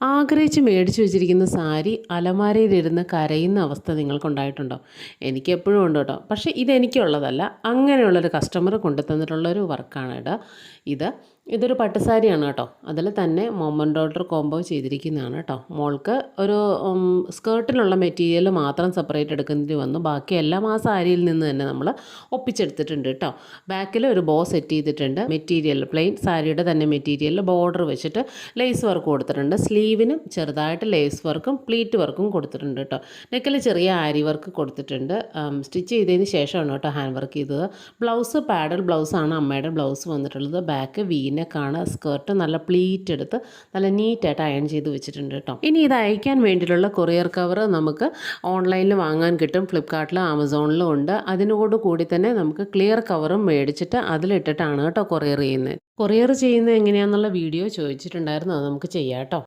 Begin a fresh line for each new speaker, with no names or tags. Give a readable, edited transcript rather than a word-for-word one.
ആഗ്രഹിച്ച് മേടിച്ച് വെച്ചിരിക്കുന്ന സാരി അലമാരയിലിരുന്ന് കരയുന്ന അവസ്ഥ നിങ്ങൾക്കുണ്ടായിട്ടുണ്ടോ? എനിക്കെപ്പോഴും ഉണ്ട് കേട്ടോ. പക്ഷേ ഇതെനിക്കുള്ളതല്ല. അങ്ങനെയുള്ളൊരു കസ്റ്റമർ കൊണ്ടുതന്നിട്ടുള്ളൊരു വർക്കാണ് കേട്ടോ ഇത്. ഇതൊരു പട്ടുസാരിയാണ് കേട്ടോ. അതിൽ തന്നെ മോം ആൻഡ് ഡോട്ടർ കോംബോ ചെയ്തിരിക്കുന്നതാണ് കേട്ടോ. മോൾക്ക് ഒരു സ്കേർട്ടിനുള്ള മെറ്റീരിയൽ മാത്രം സെപ്പറേറ്റ് എടുക്കേണ്ടി വന്നു. ബാക്കിയെല്ലാം ആ സാരിയിൽ നിന്ന് തന്നെ നമ്മൾ ഒപ്പിച്ചെടുത്തിട്ടുണ്ട് കേട്ടോ. ബാക്കിൽ ഒരു ബോ സെറ്റ് ചെയ്തിട്ടുണ്ട്. മെറ്റീരിയൽ പ്ലെയിൻ സാരിയുടെ തന്നെ മെറ്റീരിയലിൽ ബോർഡർ വെച്ചിട്ട് ലേസ് വർക്ക് കൊടുത്തിട്ടുണ്ട്. സ്ലീവിനും ചെറുതായിട്ട് ലേസ് വർക്കും പ്ലീറ്റ് വർക്കും കൊടുത്തിട്ടുണ്ട് കേട്ടോ. നെക്കിൽ ചെറിയ ആരി വർക്ക് കൊടുത്തിട്ടുണ്ട്. സ്റ്റിച്ച് ചെയ്തതിന് ശേഷമാണ് കേട്ടോ ഹാൻഡ് വർക്ക് ചെയ്തത്. ബ്ലൗസ് പാഡൽ ബ്ലൗസാണ് അമ്മയുടെ ബ്ലൗസ് വന്നിട്ടുള്ളത്. ബാക്ക് വീനെക്കാണ്. സ്കേർട്ട് നല്ല പ്ലീറ്റ് എടുത്ത് നല്ല നീറ്റായിട്ട് അയൺ ചെയ്ത് വെച്ചിട്ടുണ്ട് കേട്ടോ. ഇനി ഇത് അയക്കാൻ വേണ്ടിയിട്ടുള്ള കൊറിയർ കവർ നമുക്ക് ഓൺലൈനിൽ വാങ്ങാൻ കിട്ടും. ഫ്ലിപ്കാർട്ടിലും ആമസോണിലും ഉണ്ട്. അതിനോട് കൂടി തന്നെ നമുക്ക് ക്ലിയർ കവറും മേടിച്ചിട്ട് അതിലിട്ടിട്ടാണ് കേട്ടോ കൊറിയർ ചെയ്യുന്നത്. കൊറിയർ ചെയ്യുന്നത് എങ്ങനെയാണെന്നുള്ള വീഡിയോ ചോദിച്ചിട്ടുണ്ടായിരുന്നു. അത് നമുക്ക് ചെയ്യാം കേട്ടോ.